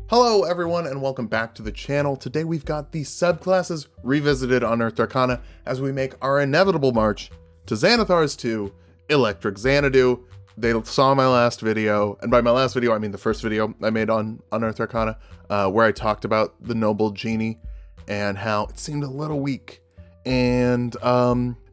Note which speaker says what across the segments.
Speaker 1: Hello everyone and welcome back to the channel. Today we've got the subclasses revisited on Unearthed Arcana as we make our inevitable march to Xanathar's 2, Electric Xanadu. They saw my last video, and by my last video I mean the first video I made on Unearthed Arcana, where I talked about the noble genie and how it seemed a little weak. And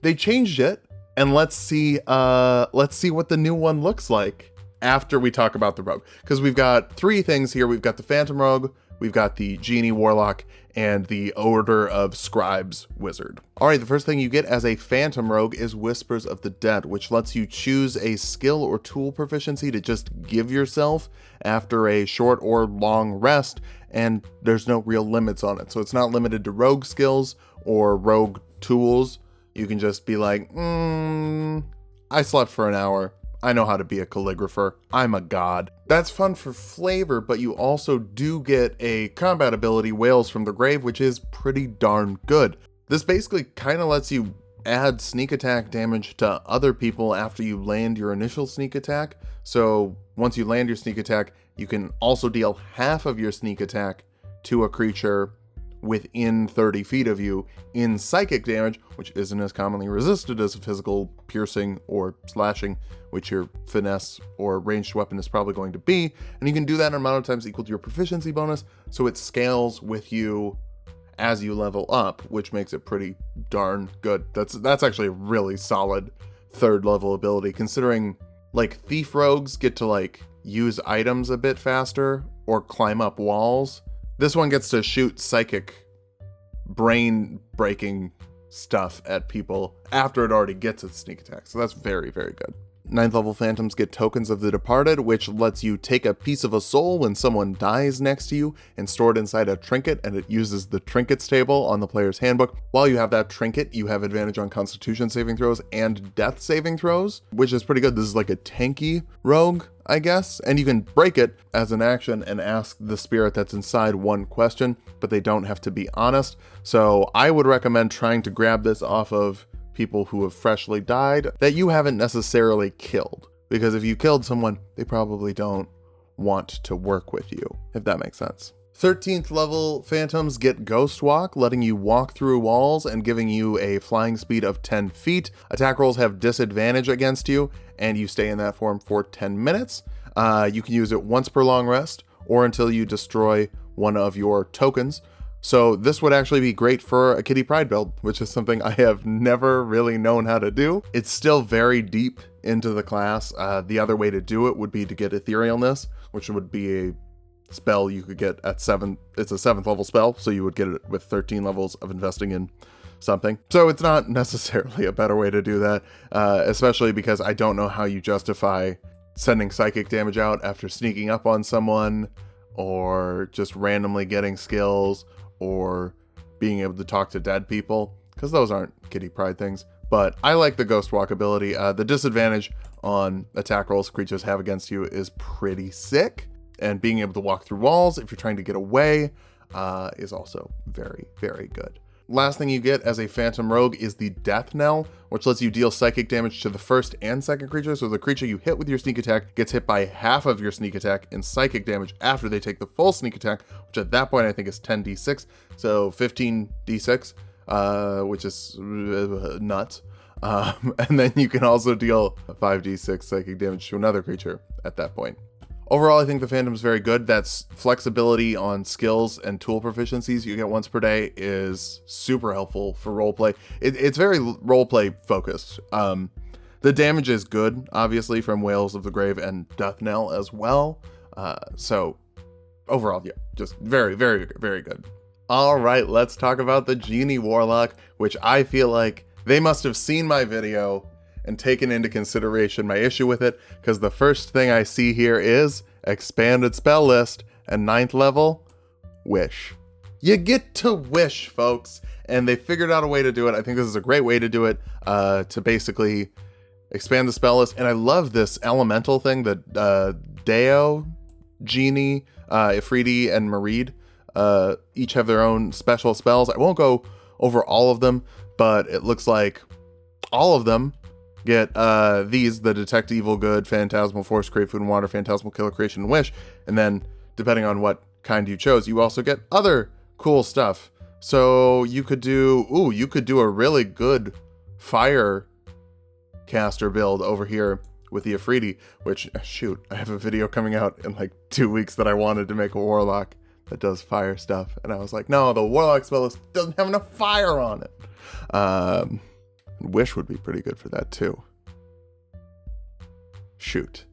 Speaker 1: they changed it, and let's see what the new one looks like after we talk about the rogue, because we've got three things here. We've got the Phantom Rogue, we've got the Genie Warlock, and the Order of Scribes Wizard. All right, the first thing you get as a Phantom Rogue is Whispers of the Dead, which lets you choose a skill or tool proficiency to just give yourself after a short or long rest, and there's no real limits on it. So it's not limited to rogue skills or rogue tools. You can just be like, I slept for an hour. I know how to be a calligrapher. I'm a god. That's fun for flavor, but you also do get a combat ability, Wails from the Grave, which is pretty darn good. This basically kind of lets you add sneak attack damage to other people after you land your initial sneak attack. So once you land your sneak attack, you can also deal half of your sneak attack to a creature within 30 feet of you in psychic damage, which isn't as commonly resisted as a physical piercing or slashing, which your finesse or ranged weapon is probably going to be. And you can do that an amount of times equal to your proficiency bonus, so it scales with you as you level up, which makes it pretty darn good. That's actually a really solid third level ability, considering like thief rogues get to like use items a bit faster or climb up walls. This one gets to shoot psychic, brain-breaking stuff at people after it already gets its sneak attack. So that's very, very good. 9th level Phantoms get Tokens of the Departed, which lets you take a piece of a soul when someone dies next to you and store it inside a trinket, and it uses the trinkets table on the player's handbook. While you have that trinket, you have advantage on Constitution saving throws and Death saving throws, which is pretty good. This is like a tanky rogue, I guess, and you can break it as an action and ask the spirit that's inside one question, but they don't have to be honest. So I would recommend trying to grab this off of people who have freshly died that you haven't necessarily killed, because if you killed someone, they probably don't want to work with you, if that makes sense. 13th level Phantoms get Ghost Walk, letting you walk through walls and giving you a flying speed of 10 feet. Attack rolls have disadvantage against you, and you stay in that form for 10 minutes. You can use it once per long rest or until you destroy one of your tokens. So this would actually be great for a Kitty Pryde build, which is something I have never really known how to do. It's still very deep into the class. The other way to do it would be to get Etherealness, which would be a spell you could get at 7. It's a 7th level spell, so you would get it with 13 levels of investing in something. So it's not necessarily a better way to do that, especially because I don't know how you justify sending psychic damage out after sneaking up on someone, or just randomly getting skills, or being able to talk to dead people, because those aren't Kitty Pryde things. But I like the Ghost Walk ability. The disadvantage on attack rolls creatures have against you is pretty sick, and being able to walk through walls if you're trying to get away is also very, very good. Last thing you get as a Phantom Rogue is the Death Knell, which lets you deal psychic damage to the first and second creature. So the creature you hit with your sneak attack gets hit by half of your sneak attack in psychic damage after they take the full sneak attack, which at that point I think is 10d6. So 15d6, which is nuts. And then you can also deal 5d6 psychic damage to another creature at that point. Overall, I think the Phantom's very good. That's flexibility on skills and tool proficiencies you get once per day is super helpful for roleplay. It's very roleplay focused. The damage is good, obviously, from Wails of the Grave and Death Knell as well. So overall, yeah, just very, very, very good. All right, let's talk about the Genie Warlock, which I feel like they must have seen my video and taken into consideration my issue with it, because the first thing I see here is expanded spell list and 9th level, wish. You get to wish, folks, and they figured out a way to do it. I think this is a great way to do it, to basically expand the spell list. And I love this elemental thing that Deo, Genie, Ifriti, and Marid each have their own special spells. I won't go over all of them, but it looks like all of them get these: the Detect Evil Good, Phantasmal Force, Create Food and Water, Phantasmal Killer, Creation, and Wish. And then depending on what kind you chose, you also get other cool stuff. So you could do a really good fire caster build over here with the Afridi, which, shoot, I have a video coming out in like 2 weeks that I wanted to make a warlock that does fire stuff. And I was like, no, the warlock spell list doesn't have enough fire on it. Wish would be pretty good for that too. Shoot.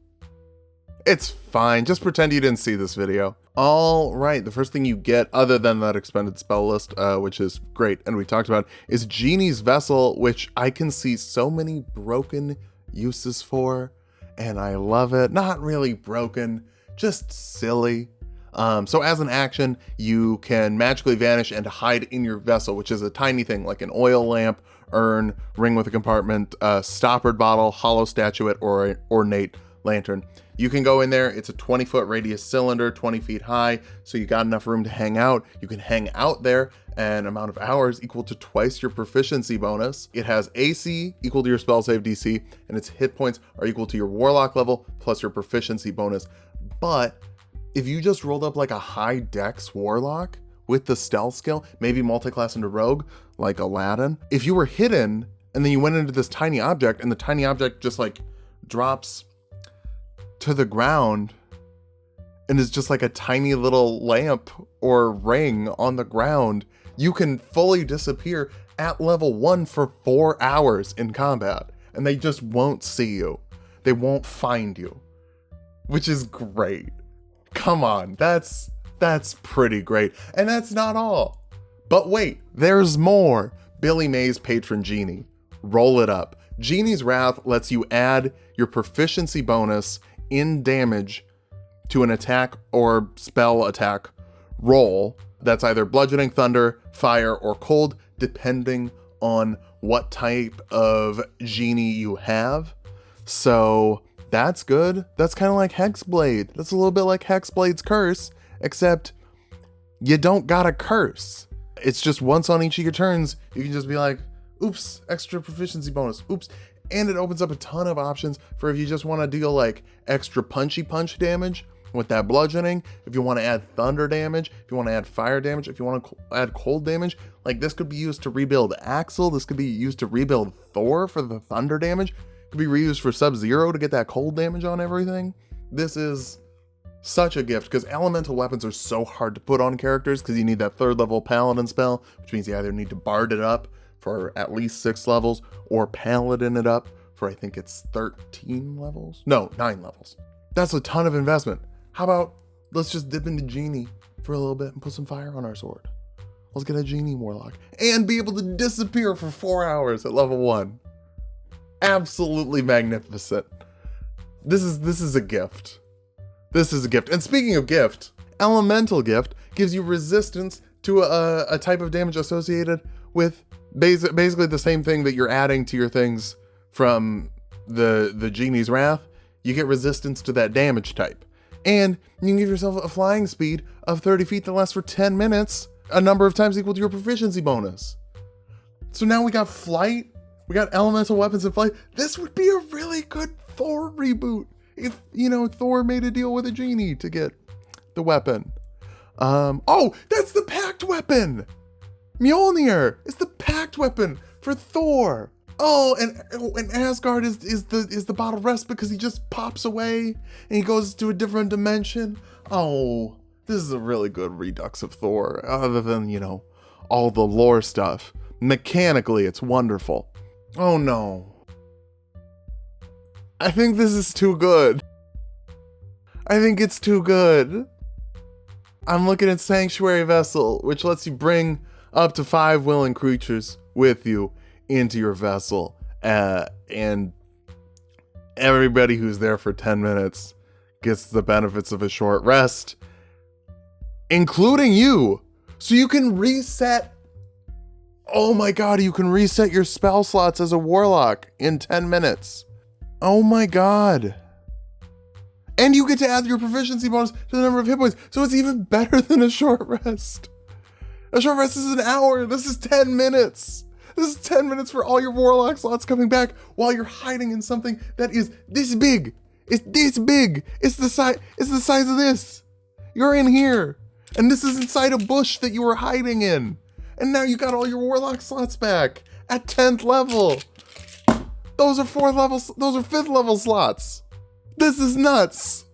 Speaker 1: It's fine. Just pretend you didn't see this video. All right, the first thing you get, other than that expended spell list, which is great, and we talked about, is Genies Vessel, which I can see so many broken uses for, and I love it. Not really broken, just silly. So as an action, you can magically vanish and hide in your vessel, which is a tiny thing like an oil lamp, urn, ring with a compartment, stoppered bottle, hollow statuette, or ornate lantern. You can go in there. It's a 20-foot radius cylinder, 20 feet high, so you got enough room to hang out. You can hang out there an amount of hours equal to twice your proficiency bonus. It has AC equal to your spell save DC, and its hit points are equal to your warlock level plus your proficiency bonus. But if you just rolled up like a high dex warlock with the stealth skill, maybe multi-class into rogue like Aladdin, if you were hidden and then you went into this tiny object and the tiny object just like drops to the ground and is just like a tiny little lamp or ring on the ground, you can fully disappear at level 1 for 4 hours in combat, and they just won't see you. They won't find you, which is great. Come on, that's pretty great. And that's not all. But wait, there's more. Billy May's Patron Genie. Roll it up. Genies Wrath lets you add your proficiency bonus in damage to an attack or spell attack roll that's either bludgeoning, thunder, fire, or cold, depending on what type of genie you have. So that's good. That's kind of like Hexblade. That's a little bit like Hexblade's curse, except you don't got a curse. It's just once on each of your turns, you can just be like, oops, extra proficiency bonus, oops. And it opens up a ton of options for if you just want to deal like extra punchy punch damage with that bludgeoning, if you want to add thunder damage, if you want to add fire damage, if you want to add cold damage. Like this could be used to rebuild Axel, this could be used to rebuild Thor for the thunder damage, it could be reused for Sub-Zero to get that cold damage on everything. This is such a gift because elemental weapons are so hard to put on characters because you need that 3rd level paladin spell, which means you either need to bard it up for at least 6 levels or paladin it up for I think it's 13 levels. No, 9 levels. That's a ton of investment. How about let's just dip into Genie for a little bit and put some fire on our sword. Let's get a Genie Warlock and be able to disappear for 4 hours at level 1. Absolutely magnificent. This is a gift. This is a gift. And speaking of gift, Elemental Gift gives you resistance to a type of damage associated with basically the same thing that you're adding to your things from the Genie's Wrath. You get resistance to that damage type. And you can give yourself a flying speed of 30 feet that lasts for 10 minutes, a number of times equal to your proficiency bonus. So now we got flight, we got elemental weapons and flight. This would be a really good Thor reboot if, Thor made a deal with a genie to get the weapon. Oh, that's the pact weapon! Mjolnir is the pact weapon for Thor. Oh, and Asgard is the bottle rest because he just pops away and he goes to a different dimension. Oh, this is a really good redux of Thor, other than, all the lore stuff. Mechanically, it's wonderful. Oh no. I think this is too good. I think it's too good. I'm looking at Sanctuary Vessel, which lets you bring up to 5 willing creatures with you into your vessel, and everybody who's there for 10 minutes gets the benefits of a short rest, including you. So you can reset. Oh my god, you can reset your spell slots as a warlock in 10 minutes. Oh my god. And you get to add your proficiency bonus to the number of hit points, so it's even better than a short rest. A short rest is an hour. This is 10 minutes. This is 10 minutes for all your warlock slots coming back while you're hiding in something that is this big. It's this big. It's the size of this. You're in here. And this is inside a bush that you were hiding in. And now you got all your warlock slots back at 10th level. Those are 5th level slots. This is nuts.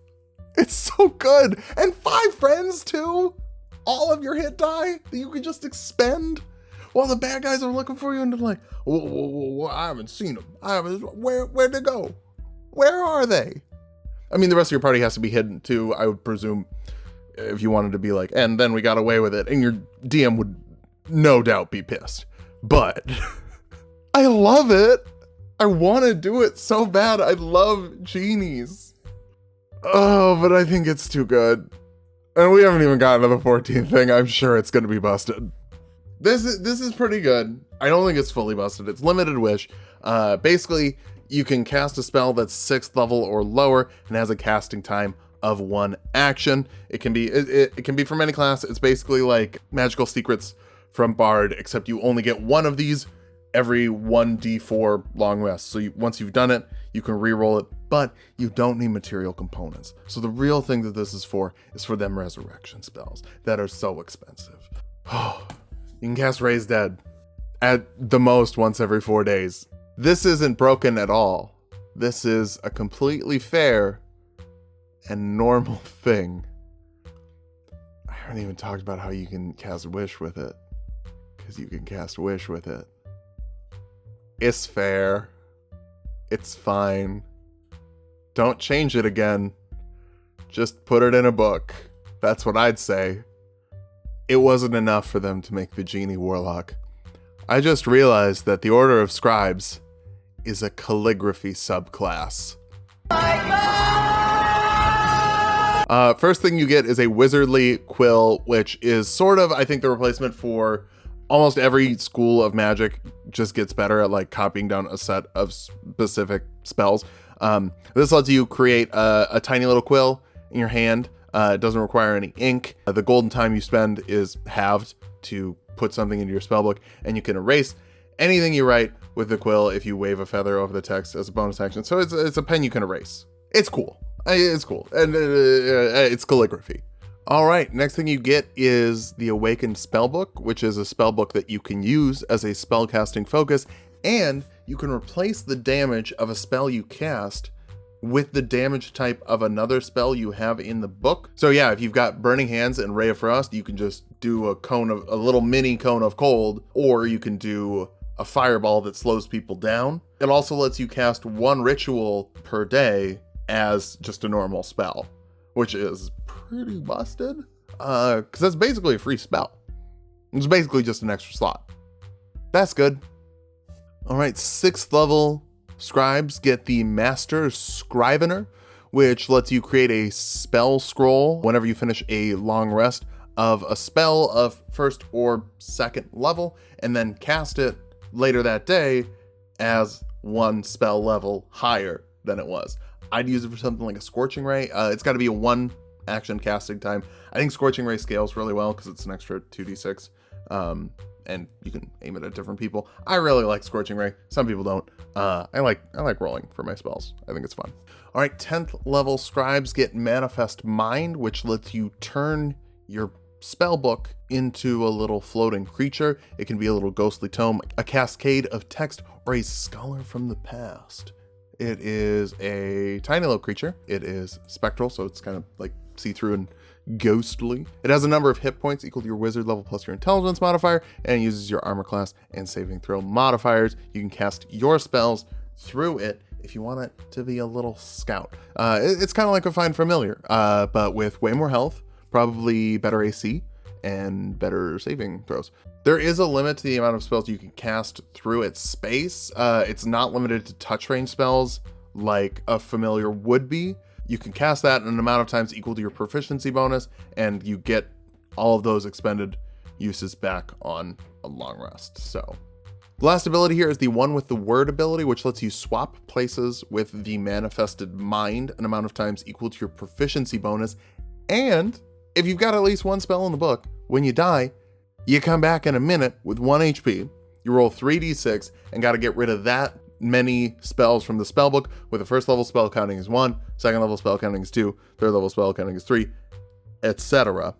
Speaker 1: It's so good. And 5 friends too. All of your hit die that you can just expend while the bad guys are looking for you, and they're like, whoa, I haven't seen them. Where'd they go? Where are they? I mean, the rest of your party has to be hidden too, I would presume, if you wanted to be like, and then we got away with it, and your DM would no doubt be pissed. But I love it. I want to do it so bad. I love genies. Oh, but I think it's too good. And we haven't even gotten to the 14th thing. I'm sure it's going to be busted. This is pretty good. I don't think it's fully busted. It's limited wish. Basically, you can cast a spell that's 6th level or lower and has a casting time of 1 action. It can be from any class. It's basically like Magical Secrets from Bard, except you only get 1 of these every 1d4 long rest. So once you've done it, you can re-roll it, but you don't need material components. So the real thing that this is for them resurrection spells that are so expensive. You can cast Raise Dead at the most once every 4 days. This isn't broken at all. This is a completely fair and normal thing. I haven't even talked about how you can cast Wish with it, because you can cast Wish with it. It's fair. It's fine. Don't change it again. Just put it in a book. That's what I'd say. It wasn't enough for them to make the Genie Warlock. I just realized that the Order of Scribes is a calligraphy subclass. First thing you get is a wizardly quill, which is sort of, I think, the replacement for almost every school of magic. Just gets better at like copying down a set of specific spells. This lets you create a tiny little quill in your hand. It doesn't require any ink. The golden time you spend is halved to put something into your spellbook, and you can erase anything you write with the quill if you wave a feather over the text as a bonus action. So it's a pen you can erase. It's cool. It's cool. And it's calligraphy. All right, next thing you get is the Awakened Spellbook, which is a spellbook that you can use as a spellcasting focus, and you can replace the damage of a spell you cast with the damage type of another spell you have in the book. So yeah, if you've got Burning Hands and Ray of Frost, you can just do a little mini cone of cold, or you can do a fireball that slows people down. It also lets you cast 1 ritual per day as just a normal spell, which is pretty busted, because that's basically a free spell. It's basically just an extra slot. That's good. All right, 6th level scribes get the Master Scribing Er, which lets you create a spell scroll whenever you finish a long rest of a spell of 1st or 2nd level, and then cast it later that day as 1 spell level higher than it was. I'd use it for something like a Scorching Ray. It's got to be a 1 action casting time. I think Scorching Ray scales really well because it's an extra 2d6, and you can aim it at different people. I really like Scorching Ray. Some people don't. I like rolling for my spells. I think it's fun. All right, 10th level scribes get Manifest Mind, which lets you turn your spellbook into a little floating creature. It can be a little ghostly tome, a cascade of text, or a scholar from the past. It is a tiny little creature. It is spectral, so it's kind of like see-through and ghostly. It has a number of hit points equal to your wizard level plus your intelligence modifier, and uses your armor class and saving throw modifiers. You can cast your spells through it if you want it to be a little scout. It's kind of like a Find Familiar, but with way more health, probably better AC, and better saving throws. There is a limit to the amount of spells you can cast through its space. It's not limited to touch range spells like a familiar would be. You can cast that in an amount of times equal to your proficiency bonus, and you get all of those expended uses back on a long rest. So the last ability here is the one with the word ability, which lets you swap places with the Manifested Mind an amount of times equal to your proficiency bonus. And if you've got at least 1 spell in the book, when you die, you come back in a minute with 1 HP, you roll 3d6, and got to get rid of that many spells from the spellbook, with the 1st level spell counting is 1, 2nd level spell counting is 2, 3rd level spell counting is 3, etc.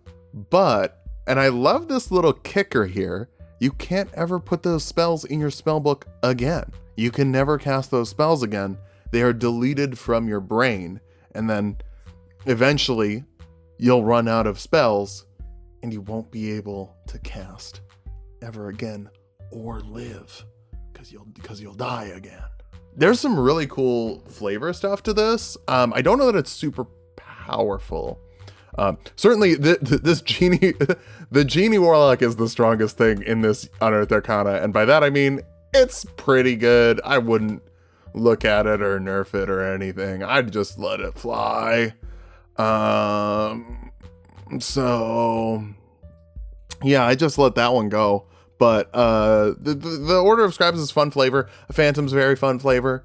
Speaker 1: But, and I love this little kicker here, you can't ever put those spells in your spellbook again. You can never cast those spells again. They are deleted from your brain, and then eventually you'll run out of spells and you won't be able to cast ever again or live because you'll die again. There's some really cool flavor stuff to this. I don't know that it's super powerful. Certainly this Genie, the Genie Warlock is the strongest thing in this Unearthed Arcana, and by that I mean it's pretty good. I wouldn't look at it or nerf it or anything. I'd just let it fly. So yeah, I just let that one go. But the Order of Scribes is fun flavor. Phantom's very fun flavor.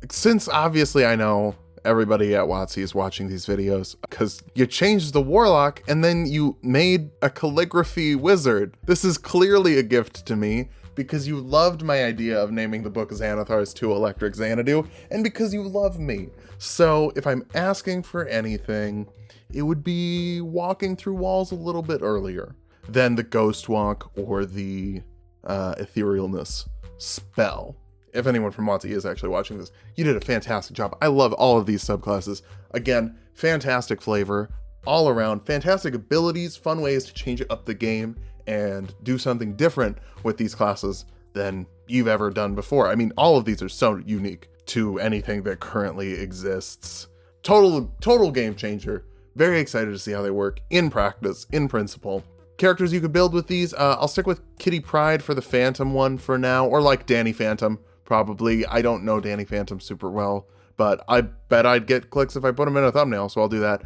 Speaker 1: Since obviously I know everybody at WotC is watching these videos because you changed the Warlock and then you made a calligraphy wizard. This is clearly a gift to me because you loved my idea of naming the book Xanathar's 2 Electric Xanadu, and because you love me. So if I'm asking for anything, it would be walking through walls a little bit earlier than the Ghost Walk or the Etherealness spell. If anyone from WotC is actually watching this, you did a fantastic job. I love all of these subclasses. Again, fantastic flavor all around, fantastic abilities, fun ways to change up the game and do something different with these classes than you've ever done before. I mean, all of these are so unique to anything that currently exists. Total game changer. Very excited to see how they work in practice, in principle. Characters you could build with these, I'll stick with Kitty Pryde for the Phantom one for now, or like Danny Phantom, probably. I don't know Danny Phantom super well, but I bet I'd get clicks if I put him in a thumbnail, so I'll do that.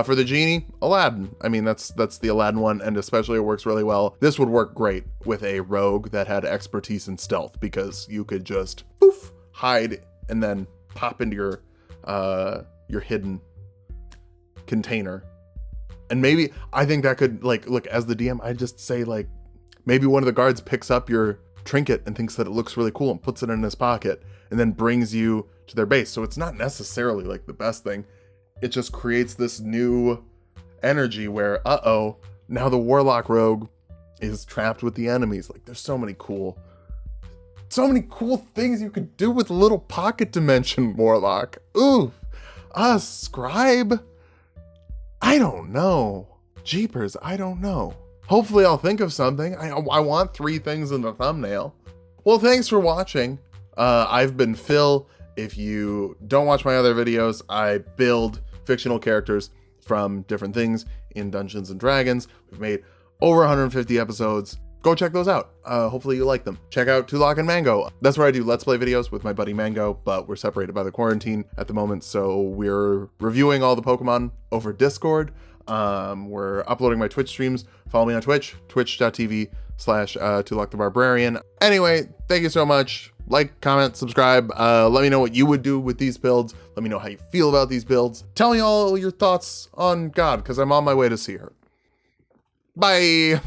Speaker 1: For the Genie, Aladdin. I mean, that's the Aladdin one, and especially it works really well. This would work great with a rogue that had expertise in stealth, because you could just poof, hide, and then pop into your hidden container. And maybe, I think that could, like, look, as the DM, I'd just say, like, maybe one of the guards picks up your trinket and thinks that it looks really cool and puts it in his pocket and then brings you to their base. So it's not necessarily, like, the best thing. It just creates this new energy where, now the Warlock Rogue is trapped with the enemies. Like, there's so many cool things you could do with a little pocket dimension Warlock. Ooh, Scribe? I don't know. Jeepers, I don't know. Hopefully I'll think of something. I want 3 things in the thumbnail. Well, thanks for watching. I've been Phil. If you don't watch my other videos, I build fictional characters from different things in Dungeons and Dragons. We've made over 150 episodes. Go check those out. Hopefully you like them. Check out Tulok and Mango. That's where I do Let's Play videos with my buddy Mango, but we're separated by the quarantine at the moment, so we're reviewing all the Pokemon over Discord. We're uploading my Twitch streams. Follow me on Twitch, twitch.tv/Tulok the Barbrarian. Anyway, thank you so much. Like, comment, subscribe. Let me know what you would do with these builds. Let me know how you feel about these builds. Tell me all your thoughts on God, because I'm on my way to see her. Bye.